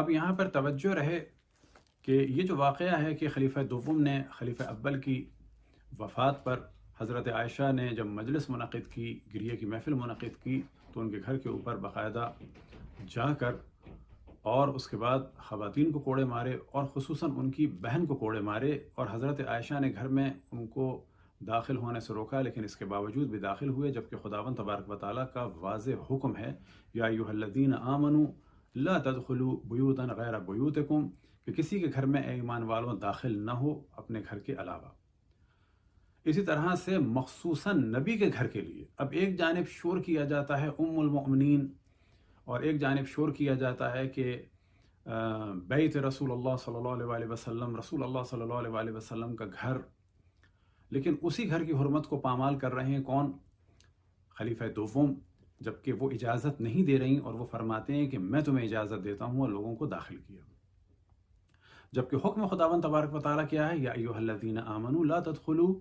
اب یہاں پر توجہ رہے کہ یہ جو واقعہ ہے کہ خلیفہ دوم نے خلیفہ اول کی وفات پر حضرت عائشہ نے جب مجلس منعقد کی، گریہ کی محفل منعقد کی، تو ان کے گھر کے اوپر باقاعدہ جا کر اور اس کے بعد خواتین کو کوڑے مارے اور خصوصاً ان کی بہن کو کوڑے مارے، اور حضرت عائشہ نے گھر میں ان کو داخل ہونے سے روکا، لیکن اس کے باوجود بھی داخل ہوئے، جبکہ خداوند تبارک و تعالیٰ کا واضح حکم ہے یا ایھا الذین آمنوا لا تدخلوا بیوتا غیر بیوتکم، کہ کسی کے گھر میں اے ایمان والوں داخل نہ ہو اپنے گھر کے علاوہ۔ اسی طرح سے مخصوصاً نبی کے گھر کے لیے اب ایک جانب شور کیا جاتا ہے ام المؤمنین، اور ایک جانب شور کیا جاتا ہے کہ بیت رسول اللہ صلی اللہ علیہ وسلم، رسول اللہ صلی اللہ علیہ وسلم کا گھر، لیکن اسی گھر کی حرمت کو پامال کر رہے ہیں کون؟ خلیفہ دوم، جبکہ وہ اجازت نہیں دے رہی اور وہ فرماتے ہیں کہ میں تمہیں اجازت دیتا ہوں، اور لوگوں کو داخل کیا، جبکہ حکم خداوند تبارک و تعالیٰ کیا ہے؟ یا ایھا الذین آمنوا لا تدخلوا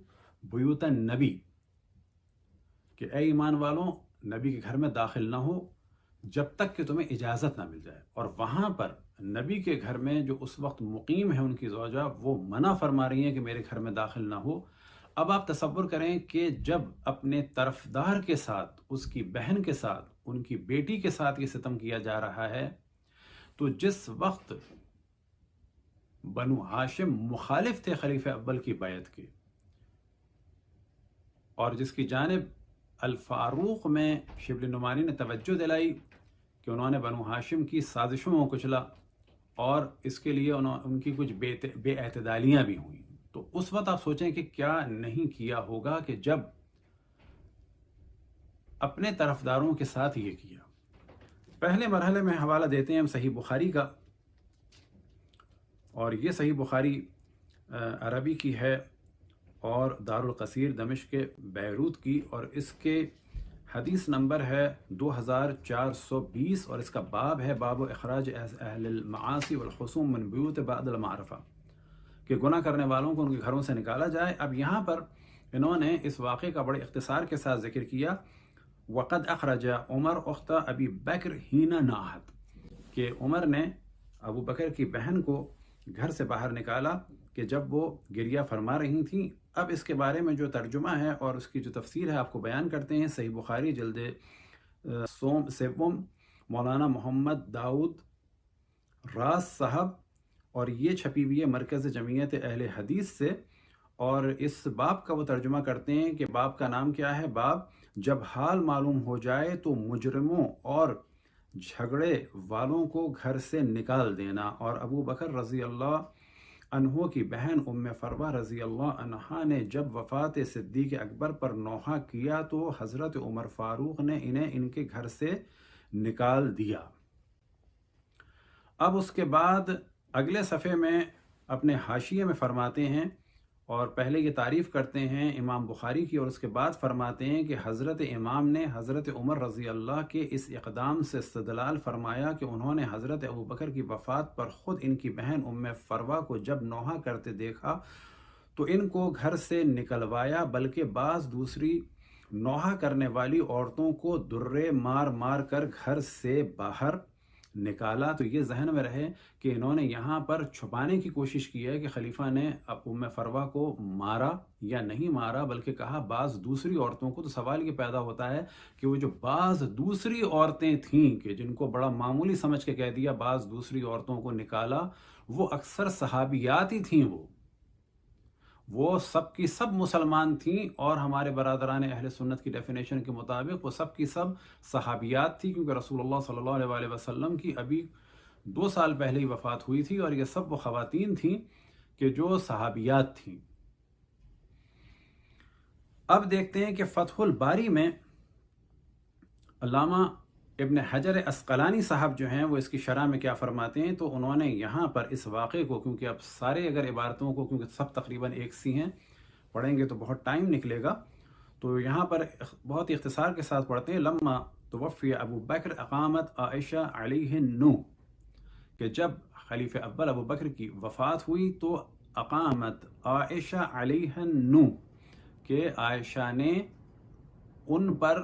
بیوت النبی، کہ اے ایمان والوں نبی کے گھر میں داخل نہ ہو جب تک کہ تمہیں اجازت نہ مل جائے۔ اور وہاں پر نبی کے گھر میں جو اس وقت مقیم ہے ان کی زوجہ، وہ منع فرما رہی ہیں کہ میرے گھر میں داخل نہ ہو۔ اب آپ تصور کریں کہ جب اپنے طرفدار کے ساتھ، اس کی بہن کے ساتھ، ان کی بیٹی کے ساتھ یہ ستم کیا جا رہا ہے، تو جس وقت بنو ہاشم مخالف تھے خلیفہ اول کی بیعت کے، اور جس کی جانب الفاروق میں شبل نعمانی نے توجہ دلائی کہ انہوں نے بنو ہاشم کی سازشوں کو کچلا، اور اس کے لیے ان کی کچھ بے اعتدالیاں بھی ہوئیں، تو اس وقت آپ سوچیں کہ کیا نہیں کیا ہوگا کہ جب اپنے طرفداروں کے ساتھ یہ کیا۔ پہلے مرحلے میں حوالہ دیتے ہیں ہم صحیح بخاری کا، اور یہ صحیح بخاری عربی کی ہے اور دارالقصیر دمشق کے بیروت کی، اور اس کے حدیث نمبر ہے 2420، اور اس کا باب ہے باب اخراج اہل المعاصی والخصوم من بیوت بعد المعرفہ، کہ گناہ کرنے والوں کو ان کے گھروں سے نکالا جائے۔ اب یہاں پر انہوں نے اس واقعے کا بڑے اختصار کے ساتھ ذکر کیا، وقد اخرج عمر اخت ابی بکر حین ناحت، کہ عمر نے ابو بکر کی بہن کو گھر سے باہر نکالا کہ جب وہ گریہ فرما رہی تھیں۔ اب اس کے بارے میں جو ترجمہ ہے اور اس کی جو تفسیر ہے آپ کو بیان کرتے ہیں۔ صحیح بخاری جلد سوم، مولانا محمد داؤد راز صاحب، اور یہ چھپی ہوئی ہے مرکز جمعیت اہل حدیث سے، اور اس باب کا وہ ترجمہ کرتے ہیں کہ باب کا نام کیا ہے؟ باب جب حال معلوم ہو جائے تو مجرموں اور جھگڑے والوں کو گھر سے نکال دینا۔ اور ابو بکر رضی اللہ عنہ کی بہن ام فروہ رضی اللہ عنہا نے جب وفات صدیق اکبر پر نوحہ کیا تو حضرت عمر فاروق نے انہیں ان کے گھر سے نکال دیا۔ اب اس کے بعد اگلے صفحے میں اپنے حاشیے میں فرماتے ہیں، اور پہلے یہ تعریف کرتے ہیں امام بخاری کی، اور اس کے بعد فرماتے ہیں کہ حضرت امام نے حضرت عمر رضی اللہ کے اس اقدام سے استدلال فرمایا کہ انہوں نے حضرت ابو بکر کی وفات پر خود ان کی بہن ام فروہ کو جب نوحہ کرتے دیکھا تو ان کو گھر سے نکلوایا، بلکہ بعض دوسری نوحہ کرنے والی عورتوں کو درے مار مار کر گھر سے باہر نکالا۔ تو یہ ذہن میں رہے کہ انہوں نے یہاں پر چھپانے کی کوشش کی ہے کہ خلیفہ نے ام فروہ کو مارا یا نہیں مارا، بلکہ کہا بعض دوسری عورتوں کو۔ تو سوال یہ پیدا ہوتا ہے کہ وہ جو بعض دوسری عورتیں تھیں کہ جن کو بڑا معمولی سمجھ کے کہہ دیا بعض دوسری عورتوں کو نکالا، وہ اکثر صحابیات ہی تھیں، وہ سب کی سب مسلمان تھیں، اور ہمارے برادران اہل سنت کی ڈیفینیشن کے مطابق وہ سب کی سب صحابیات تھیں، کیونکہ رسول اللہ صلی اللہ علیہ وسلم کی ابھی 2 سال پہلے ہی وفات ہوئی تھی، اور یہ سب وہ خواتین تھیں کہ جو صحابیات تھیں۔ اب دیکھتے ہیں کہ فتح الباری میں علامہ ابن حجر عسقلانی صاحب جو ہیں وہ اس کی شرح میں کیا فرماتے ہیں، تو انہوں نے یہاں پر اس واقعے کو، کیونکہ اب سارے اگر عبارتوں کو، کیونکہ سب تقریباً ایک سی ہیں، پڑھیں گے تو بہت ٹائم نکلے گا، تو یہاں پر بہت اختصار کے ساتھ پڑھتے ہیں۔ لما توفی ابو بکر اقامت عائشہ علیہ النور، کہ جب خلیفہ اول ابو بکر کی وفات ہوئی تو اقامت عائشہ علیہ النور، کہ عائشہ نے ان پر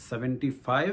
75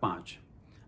5।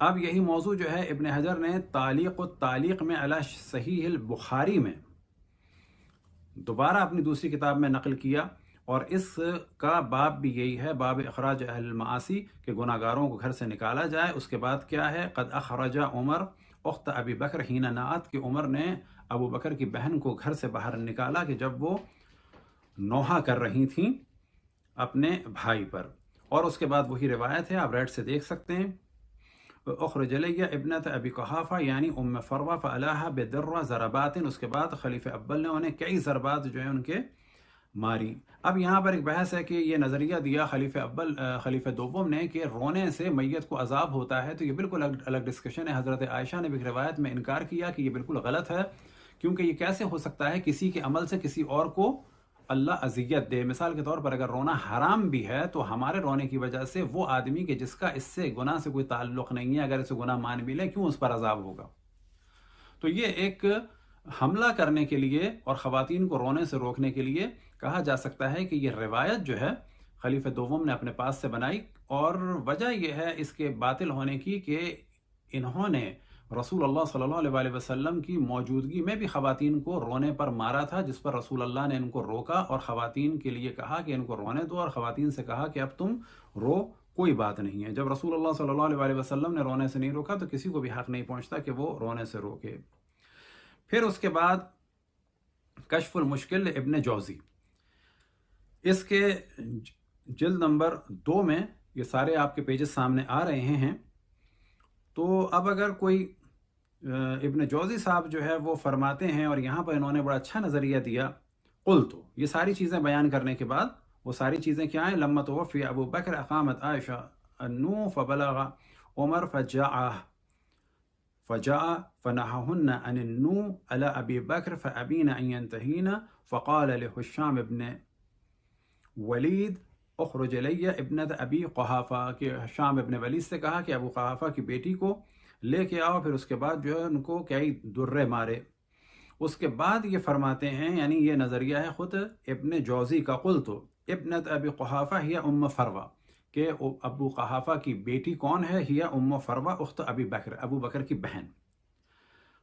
اب یہی موضوع جو ہے ابن حجر نے تعلیق التعلیق میں علی صحیح البخاری میں دوبارہ اپنی دوسری کتاب میں نقل کیا، اور اس کا باب بھی یہی ہے، باب اخراج اہل المعاصی، کہ گناہ گاروں کو گھر سے نکالا جائے۔ اس کے بعد کیا ہے، قد اخرج عمر اخت ابی بکر حین نعت، کہ عمر نے ابو بکر کی بہن کو گھر سے باہر نکالا کہ جب وہ نوحہ کر رہی تھیں اپنے بھائی پر۔ اور اس کے بعد وہی روایت ہے، آپ ریٹ سے دیکھ سکتے ہیں، اخرج الیہ ابنت ابی قحافہ یعنی ام فروہ فعلاها بدر ضربات، اس کے بعد خلیفہ اول نے انہیں کئی ضربات جو ہیں ان کے ماری۔ اب یہاں پر ایک بحث ہے کہ یہ نظریہ دیا خلیفہ دوم نے کہ رونے سے میت کو عذاب ہوتا ہے، تو یہ بالکل الگ ڈسکشن ہے۔ حضرت عائشہ نے بھی ایک روایت میں انکار کیا کہ یہ بالکل غلط ہے، کیونکہ یہ کیسے ہو سکتا ہے کسی کے عمل سے کسی اور کو اللہ اذیت دے۔ مثال کے طور پر اگر رونا حرام بھی ہے تو ہمارے رونے کی وجہ سے وہ آدمی کہ جس کا اس سے گناہ سے کوئی تعلق نہیں ہے، اگر اسے گناہ مان بھی لے، کیوں اس پر عذاب ہوگا؟ تو یہ ایک حملہ کرنے کے لیے اور خواتین کو رونے سے روکنے کے لیے کہا جا سکتا ہے کہ یہ روایت جو ہے خلیفہ دوم نے اپنے پاس سے بنائی، اور وجہ یہ ہے اس کے باطل ہونے کی کہ انہوں نے رسول اللہ صلی اللہ علیہ وسلم کی موجودگی میں بھی خواتین کو رونے پر مارا تھا، جس پر رسول اللہ نے ان کو روکا اور خواتین کے لیے کہا کہ ان کو رونے دو، اور خواتین سے کہا کہ اب تم رو، کوئی بات نہیں ہے۔ جب رسول اللہ صلی اللہ علیہ وسلم نے رونے سے نہیں روکا تو کسی کو بھی حق نہیں پہنچتا کہ وہ رونے سے روکے۔ پھر اس کے بعد کشف المشکل ابن جوزی، اس کے جلد نمبر 2 میں یہ سارے آپ کے پیجز سامنے آ رہے ہیں۔ تو اب اگر کوئی ابن جوزی صاحب جو ہے وہ فرماتے ہیں، اور یہاں پر انہوں نے بڑا اچھا نظریہ دیا، قلتو، یہ ساری چیزیں بیان کرنے کے بعد وہ ساری چیزیں کیا ہیں، لما توفی ابو بکر اقامت عائشہ النو فبلغ عمر فجاء فنههن عن النو على ابي بكر فابين ان ينتهين فقال لهشام ابن ولید اخرج الیہ ابنت ابی قحافہ، کہ ہشام ابن ولید سے کہا کہ ابو قحافہ کی بیٹی کو لے کے آؤ، پھر اس کے بعد جو ہے ان کو کئی درے مارے۔ اس کے بعد یہ فرماتے ہیں، یعنی یہ نظریہ ہے خود ابن جوزی کا، قلتو ابنت ابی قحافہ ہی ام فروہ، کہ ابو قحافہ کی بیٹی کون ہے، ہی ام فروہ اخت ابی بکر، ابو بکر کی بہن۔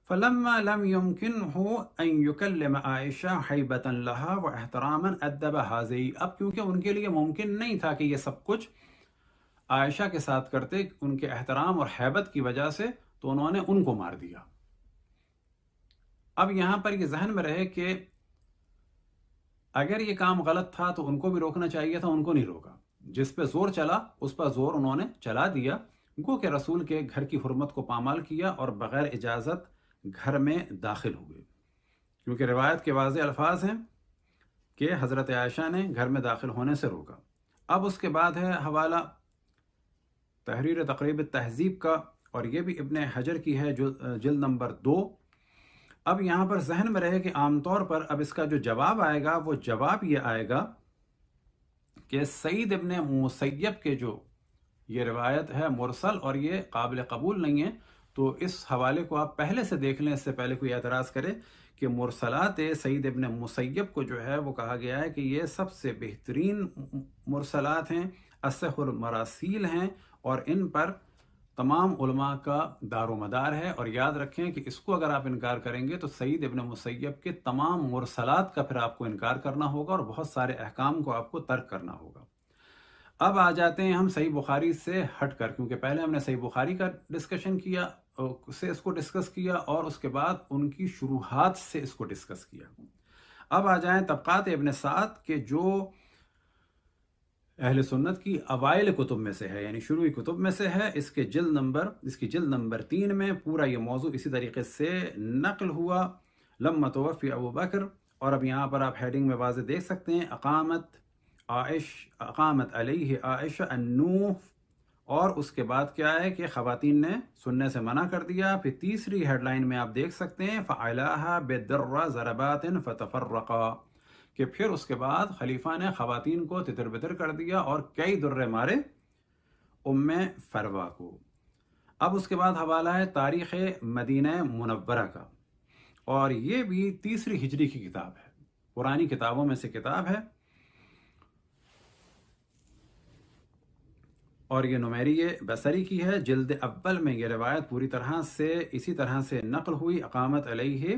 فلما لم يمكنه ان يكلم عائشہ حیبۃ لها واحتراما ادب هذه، اب کیونکہ ان کے لیے ممکن نہیں تھا کہ یہ سب کچھ عائشہ کے ساتھ کرتے، ان کے احترام اور حیبت کی وجہ سے، تو انہوں نے ان کو مار دیا۔ اب یہاں پر یہ ذہن میں رہے کہ اگر یہ کام غلط تھا تو ان کو بھی روکنا چاہیے تھا، ان کو نہیں روکا، جس پہ زور چلا اس پر زور انہوں نے چلا دیا، گو کہ رسول کے گھر کی حرمت کو پامال کیا اور بغیر اجازت گھر میں داخل ہوئے، کیونکہ روایت کے واضح الفاظ ہیں کہ حضرت عائشہ نے گھر میں داخل ہونے سے روکا۔ اب اس کے بعد ہے حوالہ تحریر تقریب التہذیب کا، اور یہ بھی ابن حجر کی ہے، جلد نمبر 2۔ اب یہاں پر ذہن میں رہے کہ عام طور پر اب اس کا جو جواب آئے گا وہ جواب یہ آئے گا کہ سعید ابن مسیب کے جو یہ روایت ہے مرسل، اور یہ قابل قبول نہیں ہے، تو اس حوالے کو آپ پہلے سے دیکھ لیں، اس سے پہلے کوئی اعتراض کرے، کہ مرسلات سعید ابن مسیب کو جو ہے وہ کہا گیا ہے کہ یہ سب سے بہترین مرسلات ہیں، اصح المراسیل ہیں، اور ان پر تمام علماء کا دار و مدار ہے۔ اور یاد رکھیں کہ اس کو اگر آپ انکار کریں گے تو سعید ابن مسیب کے تمام مرسلات کا پھر آپ کو انکار کرنا ہوگا، اور بہت سارے احکام کو آپ کو ترک کرنا ہوگا۔ اب آ جاتے ہیں ہم صحیح بخاری سے ہٹ کر، کیونکہ پہلے ہم نے صحیح بخاری کا ڈسکشن کیا، اس کو ڈسکس کیا، اور اس کے بعد ان کی شروحات سے اس کو ڈسکس کیا۔ اب آ جائیں طبقات ابن سعد کے، جو اہل سنت کی اوائل کتب میں سے ہے، یعنی شروعی کتب میں سے ہے۔ اس کی جلد نمبر 3 میں پورا یہ موضوع اسی طریقے سے نقل ہوا، لما توفی ابو بکر، اور اب یہاں پر آپ ہیڈنگ میں واضح دیکھ سکتے ہیں، اقامت علیہ عائشہ النوح، اور اس کے بعد کیا ہے کہ خواتین نے سننے سے منع کر دیا۔ پھر تیسری ہیڈ لائن میں آپ دیکھ سکتے ہیں، فعلاها بدر ضربات فتفرقا، کہ پھر اس کے بعد خلیفہ نے خواتین کو تتر بتر کر دیا اور کئی درے مارے ام فروہ کو۔ اب اس کے بعد حوالہ ہے تاریخ مدینہ منورہ کا، اور یہ بھی 3 ہجری کی کتاب ہے، پرانی کتابوں میں سے کتاب ہے۔ اور یہ نمیری بصری کی ہے، جلد اول میں یہ روایت پوری طرح سے اسی طرح سے نقل ہوئی۔ اقامت علیہ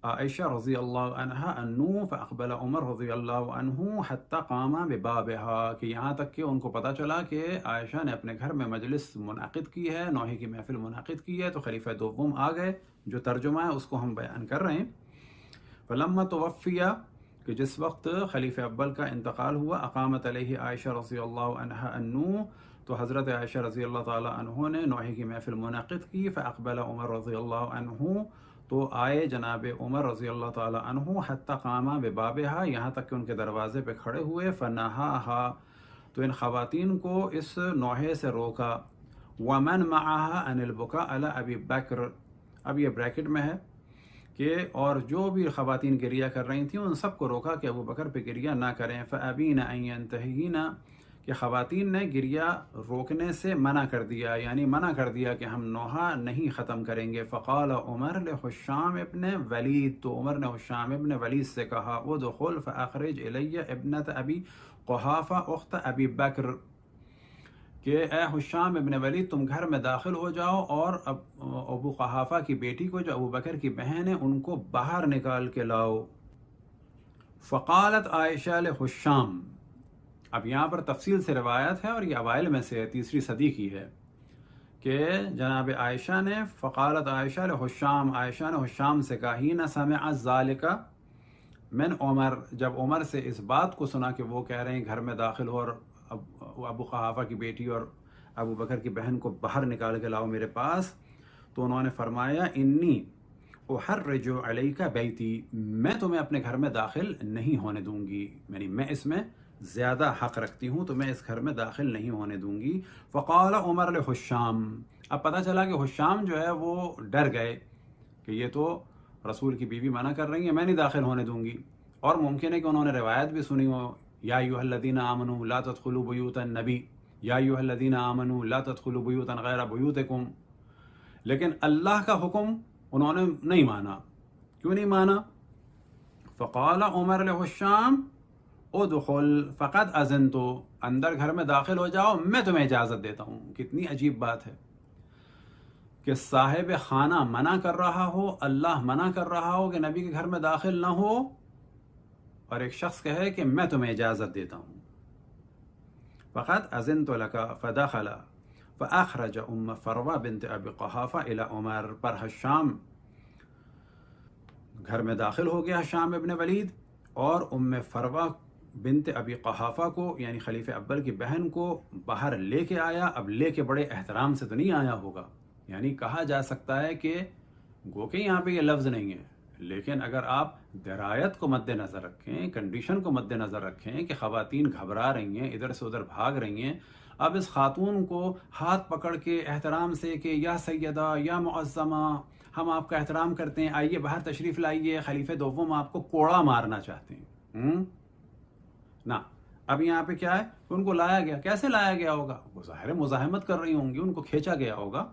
عائشہ رضی اللہ عنہا انو فاقبل عمر رضی اللہ عنہ حتی قام ببابہا، کہ یہاں تک کہ ان کو پتہ چلا کہ عائشہ نے اپنے گھر میں مجلس منعقد کی ہے، نوحے کی محفل منعقد کی ہے، تو خلیفہ دوم آ گئے۔ جو ترجمہ ہے اس کو ہم بیان کر رہے ہیں۔ فلما توفیہ، کہ جس وقت خلیفہ اول کا انتقال ہوا، اقامت علیہ عائشہ رضی اللہ عنہا انو، تو حضرت عائشہ رضی اللہ تعالی عنہ نے نوحے کی محفل منعقد کی۔ فاقبل عمر رضی اللہ عنہ، تو آئے جناب عمر رضی اللہ تعالی عنہ، حتی قام ببابہا، یہاں تک کہ ان کے دروازے پہ کھڑے ہوئے۔ فنہاہا، تو ان خواتین کو اس نوحے سے روکا۔ ومن معہا عن البکاء علی ابی بکر، اب یہ بریکٹ میں ہے کہ اور جو بھی خواتین گریہ کر رہی تھیں ان سب کو روکا کہ ابو بکر پہ گریہ نہ کریں۔ فابین ان ینتہین، کہ خواتین نے گریہ روکنے سے منع کر دیا، یعنی منع کر دیا کہ ہم نوحہ نہیں ختم کریں گے۔ فقال عمر لحشام ابن ولید، تو عمر نے حشام ابن ولید سے کہا، ادخل فاخرج الی ابنت ابی قحافہ اخت ابی بکر، کہ اے حشام ابن ولید تم گھر میں داخل ہو جاؤ اور ابو قحافہ کی بیٹی کو جو ابو بکر کی بہن ہے ان کو باہر نکال کے لاؤ۔ فقالت عائشہ لحشام، اب یہاں پر تفصیل سے روایت ہے اور یہ اوائل میں سے تیسری صدی کی ہے کہ جناب عائشہ نے، فقالت عائشہ لحشام، عائشہ نے حشام سے کہا، ہی نہ سمع ذالک من عمر، جب عمر سے اس بات کو سنا کہ وہ کہہ رہے ہیں گھر میں داخل ہو اور ابو قحافہ کی بیٹی اور ابو بکر کی بہن کو باہر نکال کے لاؤ میرے پاس، تو انہوں نے فرمایا، انی احرج علیک بیتی، میں تمہیں اپنے گھر میں داخل نہیں ہونے دوں گی، یعنی میں اس میں زیادہ حق رکھتی ہوں تو میں اس گھر میں داخل نہیں ہونے دوں گی۔ فقال عمر لحشام، اب پتہ چلا کہ حشام جو ہے وہ ڈر گئے کہ یہ تو رسول کی بیوی منع کر رہی ہیں، میں نہیں داخل ہونے دوں گی، اور ممکن ہے کہ انہوں نے روایت بھی سنی ہو، یا ایھا الذین آمنوا لا تدخلوا بیوت النبی، یا ایھا الذین آمنوا لا تدخلوا بیوتا غیر بیوتکم، لیکن اللہ کا حکم انہوں نے نہیں مانا۔ کیوں نہیں مانا؟ فقال عمر لحشام ادخل فقد اذنت، اندر گھر میں داخل ہو جاؤ میں تمہیں اجازت دیتا ہوں۔ کتنی عجیب بات ہے کہ صاحب خانہ منع کر رہا ہو، اللہ منع کر رہا ہو کہ نبی کے گھر میں داخل نہ ہو، اور ایک شخص کہے کہ میں تمہیں اجازت دیتا ہوں۔ فقد اذنت لک فدخل فاخرج ام فروہ بنت ابی قحافہ الی عمر، پر حشام گھر میں داخل ہو گیا، حشام ابن ولید، اور ام فروہ بنت ابی قحافہ کو، یعنی خلیفہ اول کی بہن کو باہر لے کے آیا۔ اب لے کے بڑے احترام سے تو نہیں آیا ہوگا، یعنی کہا جا سکتا ہے کہ گو کہ یہاں پہ یہ لفظ نہیں ہے، لیکن اگر آپ درایت کو مد نظر رکھیں، کنڈیشن کو مد نظر رکھیں کہ خواتین گھبرا رہی ہیں، ادھر سے ادھر بھاگ رہی ہیں، اب اس خاتون کو ہاتھ پکڑ کے احترام سے کہ یا سیدہ یا معظمہ، ہم آپ کا احترام کرتے ہیں، آئیے باہر تشریف لائیے، خلیفہ دوم آپ کو کوڑا مارنا چاہتے ہیں، نہ۔ اب یہاں پہ کیا ہے، ان کو لایا گیا، کیسے لایا گیا ہوگا؟ وہ ظاہر مزاحمت کر رہی ہوں گی، ان کو کھینچا گیا ہوگا۔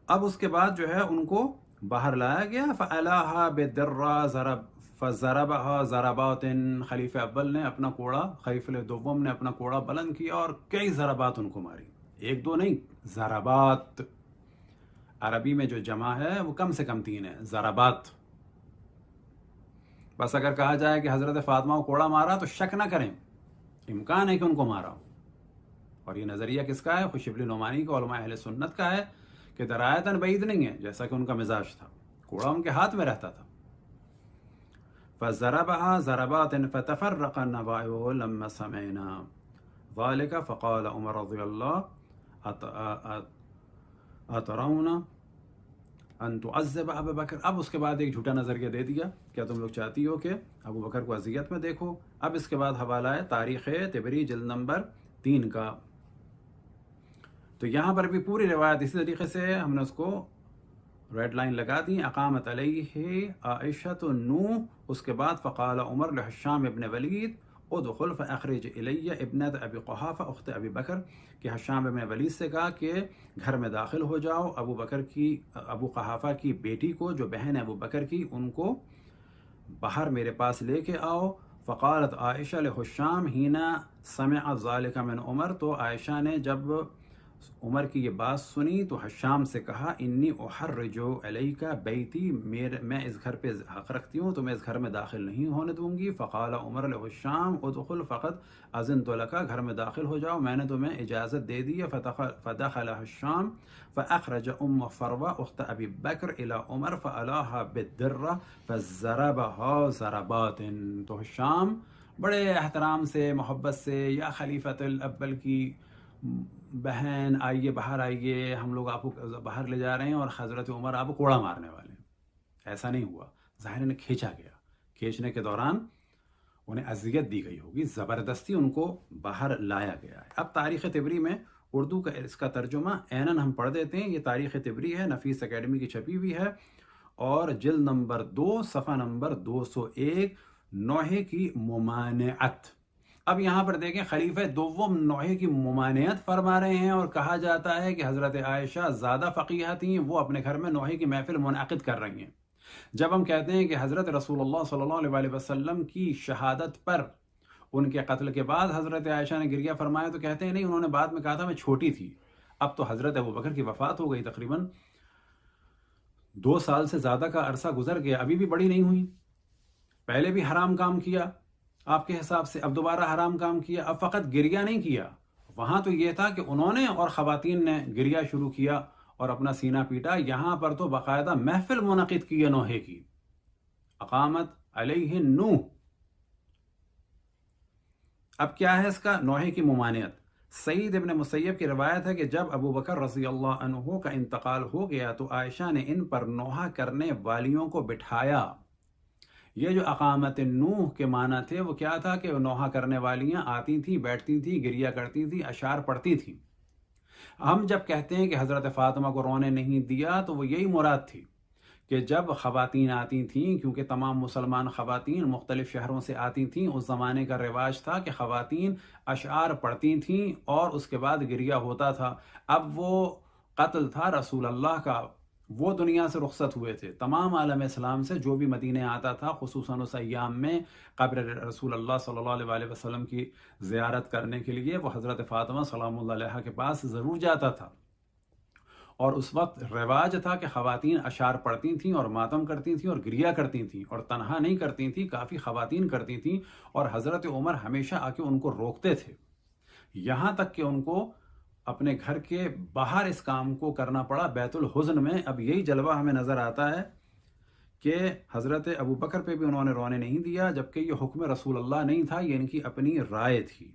اب اس کے بعد جو ہے ان کو باہر لایا گیا۔ فَأَلَاهَا بِالدِّرَّةِ فَضَرَبَهَا ضَرَبَاتٍ، خلیفہ اول نے اپنا کوڑا، خلیفہ دوم نے اپنا کوڑا بلند کیا اور کئی ضربات ان کو ماری، ایک دو نہیں، ضربات۔ عربی میں جو جمع ہے وہ کم سے کم 3 ہے، ضربات۔ بس اگر کہا جائے کہ حضرت فاطمہ کو کوڑا مارا تو شک نہ کریں، امکان ہے کہ ان کو مارا ہو۔ اور یہ نظریہ کس کا ہے؟ خوشبلی نعمانی کا، علماء اہل سنت کا ہے کہ درایتاً بعید نہیں ہے، جیسا کہ ان کا مزاج تھا، کوڑا ان کے ہاتھ میں رہتا تھا۔ فَضَرَبَهَا ضَرَبَاتٍ فَتَفَرَّقَ النَّوَائِبُ لَمَّا سَمِعْنَا ذَلِكَ فَقَالَ عمر رضی اللہ أَتَرَوْنَ أَن تُعَذِّبَ أَبَا بَكْرَ، اب اس کے بعد ایک جھوٹا نظریہ دے دیا، کیا تم لوگ چاہتی ہو کہ ابو بکر کو اذیت میں دیکھو؟ اب اس کے بعد حوالہ ہے تاریخ طبری جلد نمبر 3 کا۔ تو یہاں پر بھی پوری روایت اسی طریقے سے ہم نے اس کو ریڈ لائن لگا دی۔ اقامت علیہ عائشۃ نو، اس کے بعد فقال عمر لحشام ابن ولید ادخل فاخرج الی ابنت ابی قحافہ اخت ابی بکر، کہ حشام ابن ولید سے کہا کہ گھر میں داخل ہو جاؤ، ابو قحافہ کی بیٹی کو جو بہن ہے ابو بکر کی، ان کو باہر میرے پاس لے کے آؤ۔ فقالت عائشہ لحشام حین سمع ذلك من عمر، تو عائشہ نے جب عمر کی یہ بات سنی تو حشام سے کہا انی احرج علیک بیتی، میں اس گھر پہ حق رکھتی ہوں، تو میں اس گھر میں داخل نہیں ہونے دوں گی۔ فقال عمر لحشام ادخل فقط اذنت لک، گھر میں داخل ہو جاؤ، میں نے تمہیں اجازت دے دی ہے۔ فدخل حشام فاخرج ام فروہ اخت ابی بکر الى عمر فالاها بالدرہ فضربها ضربات، تو حشام بڑے احترام سے محبت سے، یا خلیفۃ الاول کی بہن آئیے، باہر آئیے، ہم لوگ آپ کو باہر لے جا رہے ہیں اور حضرت عمر آپ کو کوڑا مارنے والے ہیں، ایسا نہیں ہوا۔ ظاہر نے کھینچا گیا، کھینچنے کے دوران انہیں اذیت دی گئی ہوگی، زبردستی ان کو باہر لایا گیا ہے۔ اب تاریخ طبری میں اردو کا اس کا ترجمہ عیناً ہم پڑھ دیتے ہیں۔ یہ تاریخ طبری ہے، نفیس اکیڈمی کی چھپی ہوئی ہے، اور جلد نمبر 2 صفحہ نمبر 201، نوحے کی ممانعت۔ اب یہاں پر دیکھیں، خلیفہ دوم نوحے کی ممانعت فرما رہے ہیں، اور کہا جاتا ہے کہ حضرت عائشہ زیادہ فقیہ تھیں، وہ اپنے گھر میں نوحے کی محفل منعقد کر رہی ہیں۔ جب ہم کہتے ہیں کہ حضرت رسول اللہ صلی اللہ علیہ وسلم کی شہادت پر، ان کے قتل کے بعد حضرت عائشہ نے گریہ فرمایا، تو کہتے ہیں نہیں، انہوں نے بعد میں کہا تھا میں چھوٹی تھی۔ اب تو حضرت ابوبکر کی وفات ہو گئی، تقریباً 2 سال سے زیادہ کا عرصہ گزر گیا، ابھی بھی بڑی نہیں ہوئی۔ پہلے بھی حرام کام کیا آپ کے حساب سے، اب دوبارہ حرام کام کیا، اب فقط گریہ نہیں کیا۔ وہاں تو یہ تھا کہ انہوں نے اور خواتین نے گریہ شروع کیا اور اپنا سینہ پیٹا، یہاں پر تو باقاعدہ محفل منعقد کی ہے نوحے کی، اقامت علیہ نوح۔ اب کیا ہے اس کا؟ نوحے کی ممانعت۔ سعید ابن مسیب کی روایت ہے کہ جب ابو بکر رضی اللہ عنہ کا انتقال ہو گیا تو عائشہ نے ان پر نوحہ کرنے والیوں کو بٹھایا۔ یہ جو اقامت نوح کے معنی تھے وہ کیا تھا کہ نوحہ کرنے والیاں آتی تھیں، بیٹھتی تھیں، گریہ کرتی تھیں، اشعار پڑھتی تھیں۔ ہم جب کہتے ہیں کہ حضرت فاطمہ کو رونے نہیں دیا تو وہ یہی مراد تھی کہ جب خواتین آتی تھیں، کیونکہ تمام مسلمان خواتین مختلف شہروں سے آتی تھیں، اس زمانے کا رواج تھا کہ خواتین اشعار پڑھتی تھیں اور اس کے بعد گریہ ہوتا تھا۔ اب وہ قتل تھا رسول اللہ کا، وہ دنیا سے رخصت ہوئے تھے، تمام عالم اسلام سے جو بھی مدینے آتا تھا خصوصاً اس ایام میں قبر رسول اللہ صلی اللہ علیہ وسلم کی زیارت کرنے کے لیے، وہ حضرت فاطمہ سلام اللہ علیہا کے پاس ضرور جاتا تھا۔ اور اس وقت رواج تھا کہ خواتین اشعار پڑھتی تھیں اور ماتم کرتی تھیں اور گریہ کرتی تھیں، اور تنہا نہیں کرتی تھیں، کافی خواتین کرتی تھیں، اور حضرت عمر ہمیشہ آ کے ان کو روکتے تھے، یہاں تک کہ ان کو اپنے گھر کے باہر اس کام کو کرنا پڑا بیت الحزن میں۔ اب یہی جلوہ ہمیں نظر آتا ہے کہ حضرت ابو بکر پہ بھی انہوں نے رونے نہیں دیا، جبکہ یہ حکم رسول اللہ نہیں تھا، یہ ان کی اپنی رائے تھی۔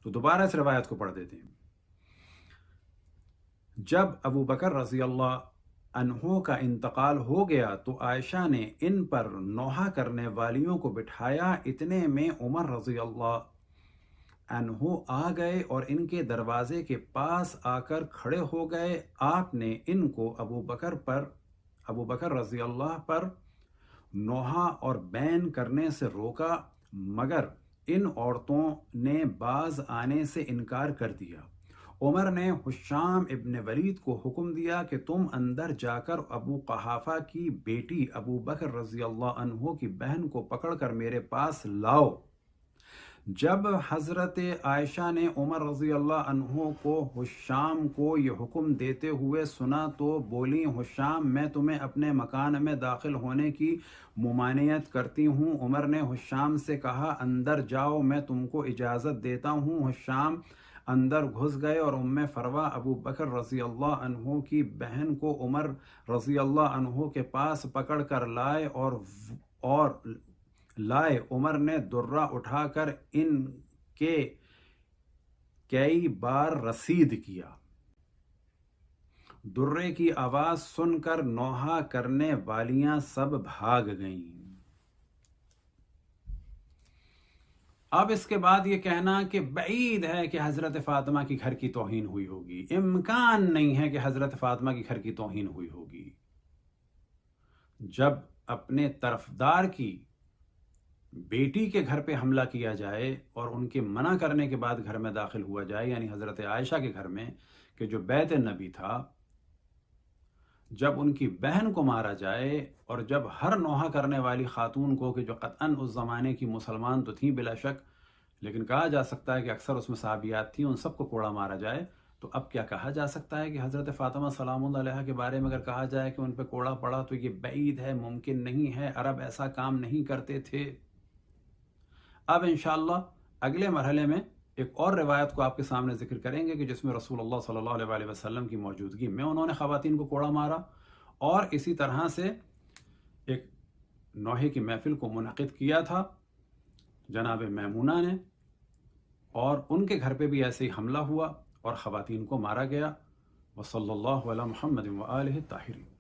تو دوبارہ اس روایت کو پڑھ دیتے ہیں۔ جب ابو بکر رضی اللہ عنہ کا انتقال ہو گیا تو عائشہ نے ان پر نوحہ کرنے والیوں کو بٹھایا، اتنے میں عمر رضی اللہ عنہ آ گئے اور ان کے دروازے کے پاس آ کر کھڑے ہو گئے۔ آپ نے ان کو ابو بکر رضی اللہ پر نوحہ اور بین کرنے سے روکا، مگر ان عورتوں نے باز آنے سے انکار کر دیا۔ عمر نے حشام ابن ولید کو حکم دیا کہ تم اندر جا کر ابو قحافہ کی بیٹی ابو بکر رضی اللہ عنہ کی بہن کو پکڑ کر میرے پاس لاؤ۔ جب حضرت عائشہ نے عمر رضی اللہ عنہ کو حشام کو یہ حکم دیتے ہوئے سنا تو بولی، حشام میں تمہیں اپنے مکان میں داخل ہونے کی ممانعت کرتی ہوں۔ عمر نے حشام سے کہا اندر جاؤ، میں تم کو اجازت دیتا ہوں۔ حشام اندر گھس گئے اور ام فروہ ابو بکر رضی اللہ عنہ کی بہن کو عمر رضی اللہ عنہ کے پاس پکڑ کر لائے اور عمر نے درہ اٹھا کر ان کے کئی بار رسید کیا۔ درے کی آواز سن کر نوحہ کرنے والیاں سب بھاگ گئیں۔ اب اس کے بعد یہ کہنا کہ بعید ہے کہ حضرت فاطمہ کی گھر کی توہین ہوئی ہوگی، امکان نہیں ہے کہ حضرت فاطمہ کی گھر کی توہین ہوئی ہوگی۔ جب اپنے طرفدار کی بیٹی کے گھر پہ حملہ کیا جائے اور ان کے منع کرنے کے بعد گھر میں داخل ہوا جائے، یعنی حضرت عائشہ کے گھر میں، کہ جو بیت النبی تھا، جب ان کی بہن کو مارا جائے اور جب ہر نوحہ کرنے والی خاتون کو، کہ جو قطعاً اس زمانے کی مسلمان تو تھیں بلا شک، لیکن کہا جا سکتا ہے کہ اکثر اس میں صحابیات تھیں، ان سب کو کوڑا مارا جائے، تو اب کیا کہا جا سکتا ہے کہ حضرت فاطمہ سلام اللہ علیہا کے بارے میں اگر کہا جائے کہ ان پہ کوڑا پڑا تو یہ بعید ہے، ممکن نہیں ہے، عرب ایسا کام نہیں کرتے تھے۔ اب انشاءاللہ اگلے مرحلے میں ایک اور روایت کو آپ کے سامنے ذکر کریں گے کہ جس میں رسول اللہ صلی اللہ علیہ وسلم کی موجودگی میں انہوں نے خواتین کو کوڑا مارا، اور اسی طرح سے ایک نوحے کی محفل کو منعقد کیا تھا جناب میمونہ نے، اور ان کے گھر پہ بھی ایسے ہی حملہ ہوا اور خواتین کو مارا گیا۔ وصلی اللہ علی محمد وآلہ الطاہرین۔